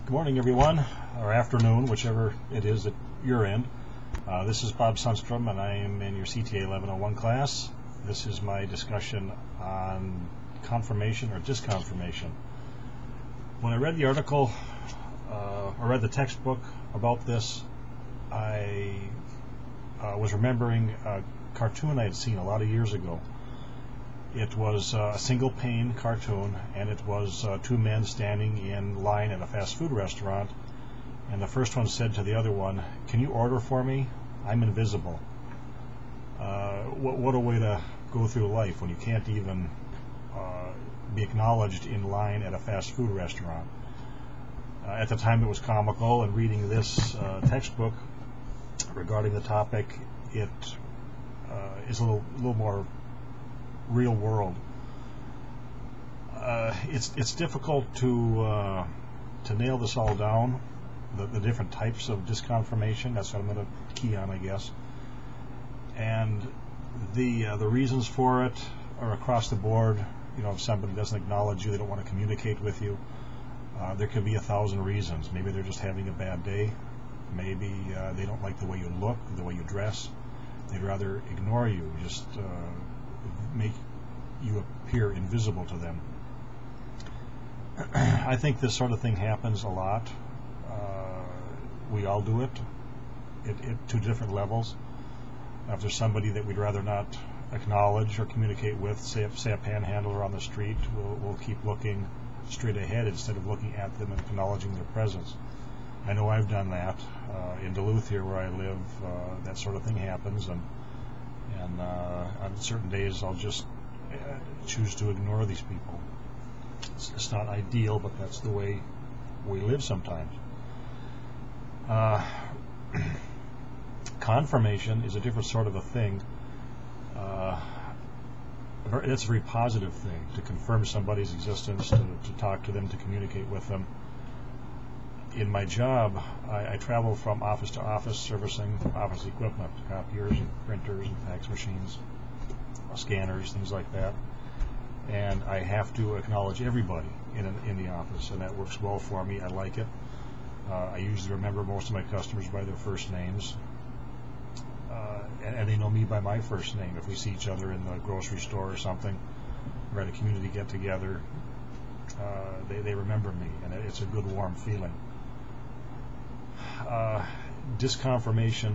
Good morning, everyone, or afternoon, whichever it is at your end. This is Bob Sundstrom, and I am in your CTA 1101 class. This is my discussion on confirmation or disconfirmation. When I read the article, or read the textbook about this, I was remembering a cartoon I had seen a lot of years ago. It was a single pane cartoon, and it was two men standing in line at a fast food restaurant, and the first one said to the other one, "Can you order for me? I'm invisible." What a way to go through life when you can't even be acknowledged in line at a fast food restaurant. At the time it was comical, and reading this textbook regarding the topic, it is a little more real world. It's difficult to nail this all down, the different types of disconfirmation. That's what I'm going to key on, I guess. And the reasons for it are across the board. You know, if somebody doesn't acknowledge you, they don't want to communicate with you. There could be 1,000 reasons. Maybe they're just having a bad day. Maybe they don't like the way you look, the way you dress. They'd rather ignore you, just make you appear invisible to them. I think this sort of thing happens a lot. We all do it to different levels. If there's somebody that we'd rather not acknowledge or communicate with, say a panhandler on the street, we'll keep looking straight ahead instead of looking at them and acknowledging their presence. I know I've done that. In Duluth here where I live, that sort of thing happens, and on certain days I'll just choose to ignore these people. It's not ideal, but that's the way we live sometimes. Confirmation is a different sort of a thing. It's a very positive thing to confirm somebody's existence, to talk to them, to communicate with them. In my job, I travel from office to office servicing office equipment, copiers and printers and fax machines, scanners, things like that. And I have to acknowledge everybody in the office, and that works well for me. I like it. I usually remember most of my customers by their first names, and they know me by my first name. If we see each other in the grocery store or something, or at a community get-together, they remember me, and it's a good, warm feeling. Disconfirmation,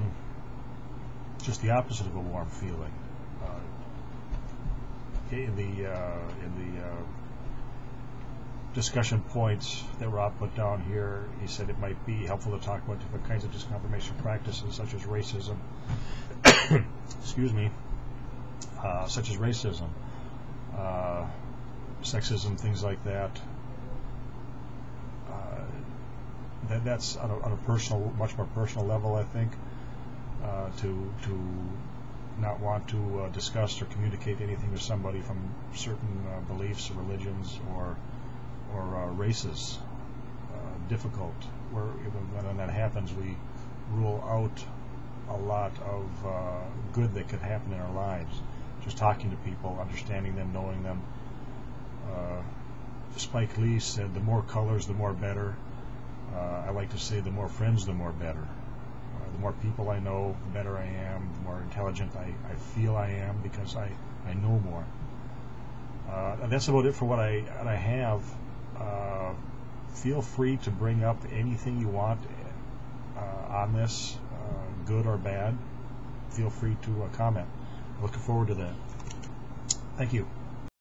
just the opposite of a warm feeling. In the discussion points that Rob put down here, he said it might be helpful to talk about different kinds of disconfirmation practices, such as racism. Excuse me. Such as racism, sexism, things like that. That's on a personal, much more personal level, I think. To not want to discuss or communicate anything with somebody from certain beliefs or religions or races. Difficult. When that happens, we rule out a lot of good that could happen in our lives. Just talking to people, understanding them, knowing them. Spike Lee said, "The more colors, the more better." I like to say, the more friends, the more better. The more people I know, the better I am, the more intelligent I feel I am, because I know more. And that's about it for what I have. Feel free to bring up anything you want on this, good or bad. Feel free to comment. Looking forward to that. Thank you.